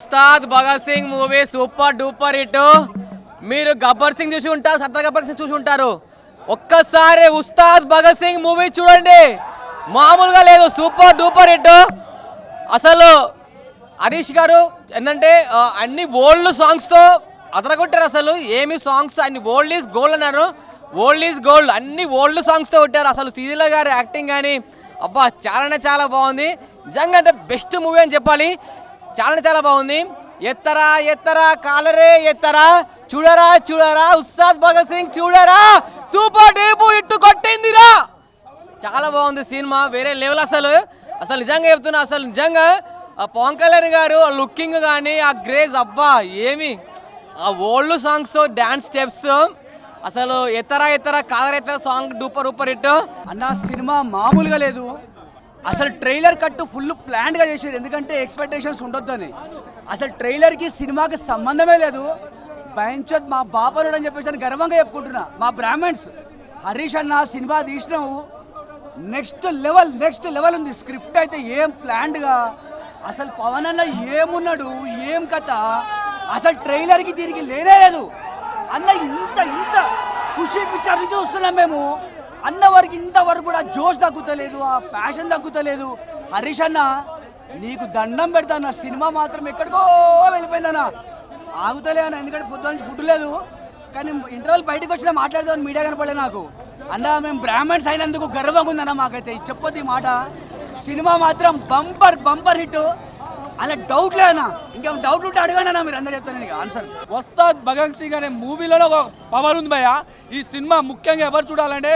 Ustaad Bhagat Singh movie super duper hit. మీరు గబ్బర్ సింగ్ చూసి ఉంటారు, సత్తా గబ్బర్ సింగ్ చూసి ఉంటారు. ఒక్కసారి ఉస్తాద్ భగత్ సింగ్ మూవీ చూడండి, మామూలుగా లేదు, సూపర్ డూపర్ హిట్. అసలు హరీష్ గారు ఏంటంటే అన్ని ఓల్డ్ సాంగ్స్తో అదరగొట్టారు. అసలు ఏమి సాంగ్స్ అన్ని ఓల్డ్ ఈజ్ గోల్డ్ అన్నారు, ఓల్డ్ ఈజ్ గోల్డ్, అన్ని ఓల్డ్ సాంగ్స్తో కొట్టారు. అసలు శ్రీలీల గారి యాక్టింగ్ కానీ అబ్బా చాలా బాగుంది. నిజంగా అంటే బెస్ట్ మూవీ అని చెప్పాలి, చాలా బాగుంది. ఎత్తరా ఎత్తరా కాలరే ఎత్తరా, చూడరా ఉస్తాద్ భగత్ సింగ్ చూడరా, సూపర్ డూపు ఇట్టు కొట్టిందిరా. చాలా బాగుంది సినిమా, వేరే లెవెల్. అసలు నిజంగా చెప్తున్నా, అసలు నిజంగా పవన్ కళ్యాణ్ గారు ఆ లుకింగ్ కానీ ఆ గ్రేజ్ అబ్బా ఏమి, ఆ ఓల్డ్ సాంగ్స్ డ్యాన్స్ స్టెప్స్, అసలు ఎత్తరా కాలరెత్తరా సాంగ్ డూపర్ హిట్ అన్న. సినిమా మామూలుగా లేదు, అసలు ట్రైలర్ కట్టు ఫుల్ ప్లాన్గా చేసారు, ఎందుకంటే ఎక్స్పెక్టేషన్స్ ఉండొద్దని. అసలు ట్రైలర్కి సినిమాకి సంబంధమే లేదు. భయంచోత్ మా బాపనుడు అని చెప్పేసి గర్వంగా చెప్పుకుంటున్నా. మా బ్రాహ్మణ్స్ హరీష్ అన్న సినిమా తీసినావు, నెక్స్ట్ లెవెల్ ఉంది. స్క్రిప్ట్ అయితే ఏం ప్లాన్డ్గా, అసలు పవన్ అన్న ఏమున్నాడు, ఏం కథ, అసలు ట్రైలర్కి తిరిగి లేనే లేదు అన్న. ఇంత ఖుషి పిక్చర్ నుంచి వస్తున్నాం మేము అన్న వరకు, ఇంతవరకు కూడా జోష్ తగ్గుతలేదు, ఆ ప్యాషన్ తగ్గుతలేదు. హరీష్ అన్న నీకు దండం పెడతాన్న, సినిమా మాత్రం ఎక్కడికో వెళ్ళిపోయిందన్న, ఆగుతలే అన్న. ఎందుకంటే ఫుడ్ లేదు, కానీ ఇంటర్వెల్ బయటకు వచ్చినా మాట్లాడదామని మీడియా కనపడలే నాకు అన్న. మేము బ్రాహ్మణ్స్ అయినందుకు గర్వంగా ఉందన్న మాకైతే, చెప్పొద్దు ఈ మాట. సినిమా మాత్రం బంపర్ హిట్, అలా డౌట్ లేదన్నా. ఇంకేం డౌట్ ఉంటే అడగండి అన్న, మీరు అందరూ చెప్తాను నేను ఆన్సర్. ఉస్తాద్ భగత్ సింగ్ అనే మూవీలోనే ఒక పవర్ ఉంది భయ్య. ఈ సినిమా ముఖ్యంగా ఎవరు చూడాలంటే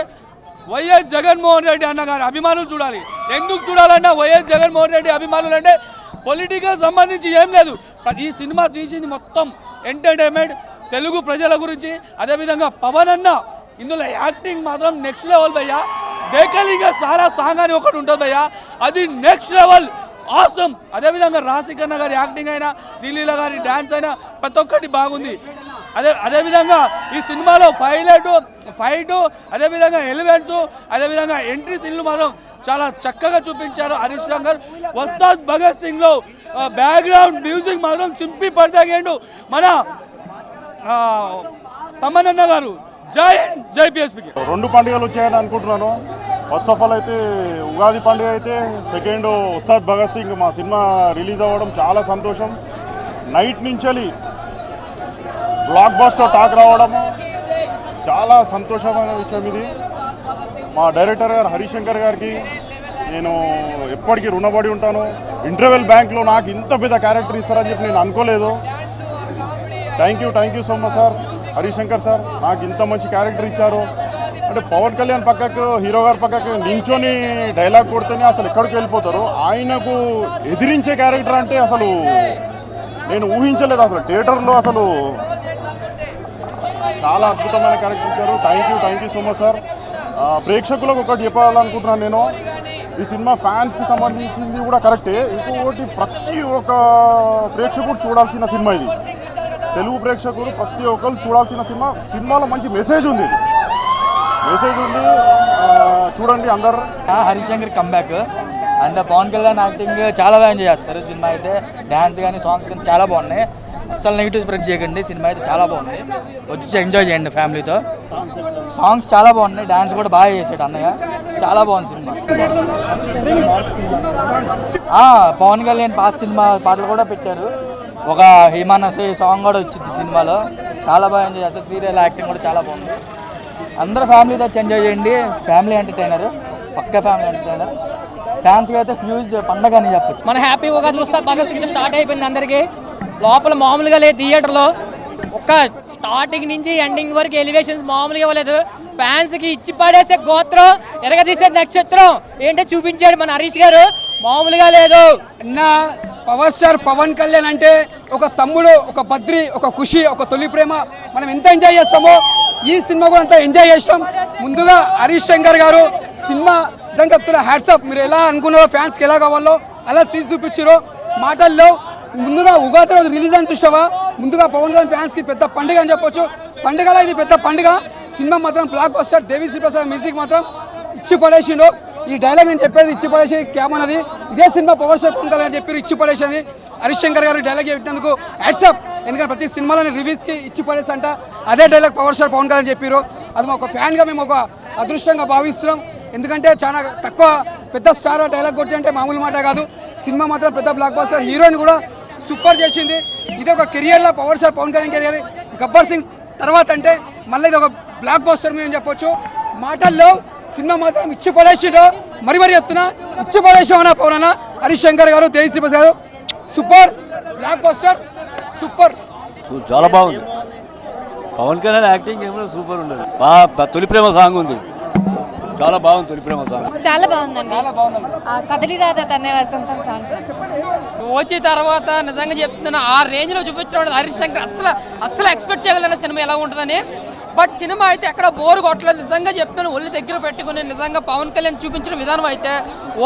వైఎస్ జగన్మోహన్ రెడ్డి అన్న గారి అభిమానులు చూడాలి. ఎందుకు చూడాలన్నా, వైఎస్ జగన్మోహన్ రెడ్డి అభిమానులు అంటే పొలిటికల్ సంబంధించి ఏం లేదు. ఈ సినిమా తీసింది మొత్తం ఎంటర్టైన్మెంట్, తెలుగు ప్రజల గురించి. అదేవిధంగా పవన్ అన్న ఇందులో యాక్టింగ్ మాత్రం నెక్స్ట్ లెవెల్ భయ్య. బేకలిగా సారా సాంగ్ అని ఒకటి ఉంటుంది భయ్య, అది నెక్స్ట్ లెవెల్ ఆసమ్. అదేవిధంగా రాశికన్న గారి యాక్టింగ్ అయినా, శ్రీలీల గారి డ్యాన్స్ అయినా ప్రతి ఒక్కటి బాగుంది. అదేవిధంగా ఈ సినిమాలో ఫైట్, అదేవిధంగా ఎలిమెంట్స్, అదేవిధంగా ఎంట్రీ సీన్లు మాత్రం చాలా చక్కగా చూపించారు హరీష్ శంకర్. ఉస్తాద్ భగత్ సింగ్ లో బ్యాక్గ్రౌండ్ మ్యూజిక్ మాత్రం చింపి పడతాగేండు మన తమనన్న గారు. జై హింద్, జై పిఎస్పీకి. 2 పండుగలు వచ్చాయని అనుకుంటున్నాను. ఫస్ట్ ఆఫ్ ఆల్ అయితే ఉగాది పండుగ అయితే, సెకండ్ ఉస్తాద్ భగత్ సింగ్ మా సినిమా రిలీజ్ అవ్వడం చాలా సంతోషం. నైట్ నుంచి బ్లాక్ బస్టర్ టాక్ రావడం చాలా సంతోషమైన విషయం ఇది. మా డైరెక్టర్ గారు హరీష్ శంకర్ గారికి నేను ఎప్పటికీ రుణపడి ఉంటాను. ఇంటర్వెల్ బ్యాంక్లో నాకు ఇంత పెద్ద క్యారెక్టర్ ఇస్తారని చెప్పి నేను అనుకోలేదు. Thank you so much sir, Harish Shankar sir, నాకు ఇంత మంచి క్యారెక్టర్ ఇచ్చారు. అంటే పవన్ కళ్యాణ్ పక్కకు, హీరో గారి పక్కకు నించొని డైలాగ్ కొడితేనే అసలు ఎక్కడికి వెళ్ళిపోతారు. ఆయనకు ఎదిరించే క్యారెక్టర్ అంటే అసలు నేను ఊహించలేదు. అసలు థియేటర్లో అసలు చాలా అద్భుతమైన క్యారెక్టర్ ఇచ్చారు. Thank you so much sir. ప్రేక్షకులకు ఒకటి చెప్పాలనుకుంటున్నాను నేను, ఈ సినిమా ఫ్యాన్స్కి సంబంధించింది కూడా కరెక్టే. ఇంకొకటి ప్రతి ఒక్క ప్రేక్షకుడు చూడాల్సిన సినిమా ఇది. తెలుగు ప్రేక్షకులు ప్రతి ఒక్కరు చూడాల్సిన సినిమా. సినిమాలో మంచి మెసేజ్ ఉంది, చూడండి అందరు. Harish Shankar comeback and Pawan Kalyan acting చాలా బాగా ఎంజాయ్ చేస్తారు. సినిమా అయితే డ్యాన్స్ కానీ సాంగ్స్ కానీ చాలా బాగున్నాయి. అస్సలు నెగిటివ్ స్ప్రెడ్ చేయకండి, సినిమా అయితే చాలా బాగుంది, వచ్చి ఎంజాయ్ చేయండి ఫ్యామిలీతో. సాంగ్స్ చాలా బాగున్నాయి, డ్యాన్స్ కూడా బాగా చేసాడు అన్నయ్య, చాలా బాగుంది సినిమా. పవన్ కళ్యాణ్ పాత సినిమా పాటలు కూడా పెట్టారు, ఒక హిమానసే సాంగ్ కూడా వచ్చింది సినిమాలో, చాలా బాగా ఎంజాయ్ చేస్తారు. శ్రీలీల యాక్టింగ్ కూడా చాలా బాగుంది. అందరూ ఫ్యామిలీతో వచ్చి ఎంజాయ్ చేయండి. ఫ్యామిలీ ఎంటర్టైనర్, పక్కా ఫ్యామిలీ ఎంటర్టైనర్. ఫ్యాన్స్కి అయితే హ్యూజ్ పండగ అని చెప్పచ్చు. మన హ్యాపీ ఉగాది ఉస్తాద్ భగత్ సింగ్ స్టార్ట్ అయిపోయింది అందరికీ. లోపల మామూలుగా లేదు థియేటర్లో, ఒక్క స్టార్టింగ్ నుంచి ఎండింగ్ వరకు ఎలివేషన్స్ మామూలుగా ఇవ్వలేదు. ఫ్యాన్స్కి ఇచ్చి పడేసే గోత్రం, ఎరగదీసే నక్షత్రం ఏంటో చూపించాడు మన హరీష్ గారు, మామూలుగా లేదు. నా పవర్ స్టార్ పవన్ కళ్యాణ్ అంటే ఒక తమ్ముడు, ఒక బద్రి, ఒక ఖుషి, ఒక తొలి ప్రేమ. మనం ఎంత ఎంజాయ్ చేస్తామో ఈ సినిమా కూడా అంతా ఎంజాయ్ చేస్తాం. ముందుగా హరీష్ శంకర్ గారు సినిమా నిజంగా చెప్తున్నా హ్యాట్సాప్. మీరు ఎలా అనుకున్నారో, ఫ్యాన్స్కి ఎలా కావాలో అలా తీసి చూపించారో మాటల్లో. ముందుగా ఉగాది రోజు రిలీజ్ అని చూసావా, ముందుగా పవన్ కళ్యాణ్ ఫ్యాన్స్కి పెద్ద పండుగ అని చెప్పొచ్చు. పండుగలో ఇది పెద్ద పండుగ. సినిమా మాత్రం block buster. Devi Sri Prasad music మాత్రం ఇచ్చి పడేసిండు. ఈ డైలాగ్ నేను చెప్పేది ఇచ్చి పడేసి క్యామ్ అన్నది ఇదే సినిమా పవర్ స్టార్ పవన్ కళ్యాణ్ చెప్పి ఇచ్చి పడేసింది. హరీష్ శంకర్ గారు డైలాగ్ పెట్టినందుకు హ్యాట్సాప్. ఎందుకంటే ప్రతి సినిమాలోని రివ్యూస్కి ఇచ్చి పడేసంట అదే dialogue power star Pawan Kalyan చెప్పారు. అది మా ఒక ఫ్యాన్గా మేము ఒక అదృష్టంగా భావిస్తున్నాం. ఎందుకంటే చాలా తక్కువ పెద్ద స్టార్ డైలాగ్ కొట్టి అంటే మామూలు మాట కాదు. సినిమా మాత్రం పెద్ద బ్లాక్ బస్టర్, హీరోయిన్ కూడా సూపర్ చేసింది. ఇది ఒక కెరియర్లో power star Pawan Kalyan career. Gabbar Singh తర్వాత అంటే మళ్ళీ ఇది ఒక బ్లాక్ బస్టర్ మేము చెప్పొచ్చు. మాటల్లో సినిమా మాత్రం ఇచ్చి పడేసిడో మరి చెప్తున్నా, ఇచ్చి పడేసామన్నా పవన్ అన్న. హరీష్ శంకర్ గారు, తేజ్ శ్రీప్రసాద్ గారు సూపర్ బ్లాక్ బస్టర్, సూపర్. చాలా బాగుంది. పవన్ కళ్యాణ్ యాక్టింగ్ ఏమో సూపర్ ఉండదు. తొలి ప్రేమ సాంగ్ ఉంది, చాలా బాగుంది. తొలి ప్రేమ సాంగ్ చాలా బాగుందండి. కదలి రాధా తన్నే వసంతం సాంగ్ వచ్చి తర్వాత నిజంగా చెప్తున్నా ఆ రేంజ్లో చూపించడం హరీష్ శంకర్ అస్సలు ఎక్స్పెక్ట్ చేయలేదన్న సినిమా ఎలా ఉంటుందని. బట్ సినిమా అయితే ఎక్కడ బోర్ కొట్టలేదు. నిజంగా చెప్తాను, ఒళ్ళు దగ్గర పెట్టుకుని నిజంగా పవన్ కళ్యాణ్ చూపించిన విధానం అయితే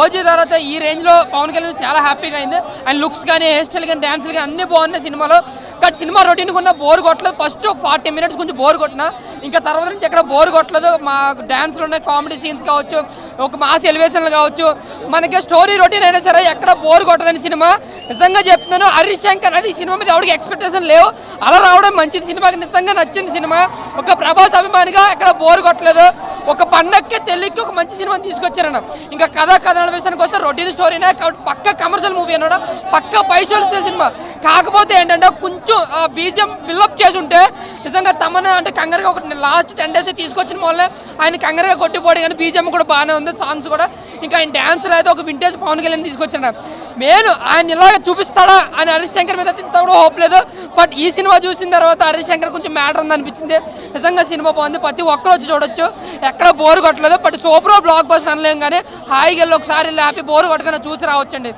ఓజీ తర్వాత ఈ రేంజ్లో పవన్ కళ్యాణ్ చాలా హ్యాపీగా అయింది. ఆయన లుక్స్ కానీ, హెయిర్ స్టైల్ కానీ, డ్యాన్సులు కానీ అన్నీ బాగున్నాయి సినిమాలో. బట్ సినిమా రొటీన్ కూడా బోర్ కొట్టలేదు. ఫస్ట్ 40 minutes కొంచెం బోర్ కొట్టినా, ఇంకా తర్వాత నుంచి ఎక్కడ బోర్ కొట్టలేదు. మా డ్యాన్స్లు ఉన్నాయి, కామెడీ సీన్స్ కావచ్చు, ఒక మాస్ ఎలివేషన్లు కావచ్చు, మనకి స్టోరీ రొటీన్ అయినా సరే ఎక్కడ బోర్ కొట్టదని సినిమా. నిజంగా చెప్తున్నాను, హరీష్ శంకర్ అది సినిమా మీద ఎవరికి ఎక్స్పెక్టేషన్ లేవు, అలా రావడం మంచిది. సినిమాకి నిజంగా నచ్చింది సినిమా. ఒక ప్రభాస్ అభిమానిగా ఎక్కడ బోర్ కొట్టలేదు. ఒక పండక్కి తెల్లికి ఒక మంచి సినిమాని తీసుకొచ్చారన్న. ఇంకా కథనాల విషయానికి వస్తే రొటీన్ స్టోరీనే కాబట్టి పక్క కమర్షియల్ మూవీ అన్నాడు, పక్క పైసలు సినిమా. కాకపోతే ఏంటంటే కొంచెం బీజిఎం బిల్డప్ చేసి ఉంటే నిజంగా తమను అంటే కంగారుగా ఒక లాస్ట్ 10 days తీసుకొచ్చిన వల్లే ఆయన కంగారుగా కొట్టిపోయి. కానీ బీజిఎం కూడా బాగానే ఉంది, సాంగ్స్ కూడా. ఇంకా ఆయన డ్యాన్స్లో అయితే ఒక వింటేజ్ పవన్ కళ్యాణ్ తీసుకొచ్చాడు. మెయిన్ ఆయన ఇలాగ చూపిస్తాడా అని హరీష్ శంకర్ మీద ఇంత కూడా హోప్ లేదు. బట్ ఈ సినిమా చూసిన తర్వాత హరీష్ శంకర్ కొంచెం మ్యాటర్ ఉంది అనిపించింది. నిజంగా సినిమా బాగుంది, ప్రతి ఒక్కరు వచ్చి చూడొచ్చు, ఎక్కడ బోర్ కొట్టలేదు. బట్ సూపర్ బ్లాక్ బస్టర్ అనలేం, కానీ హాయిగా వెళ్ళి ఒకసారి హ్యాపీ బోర్ కొట్టకుండా చూసి రావచ్చండి.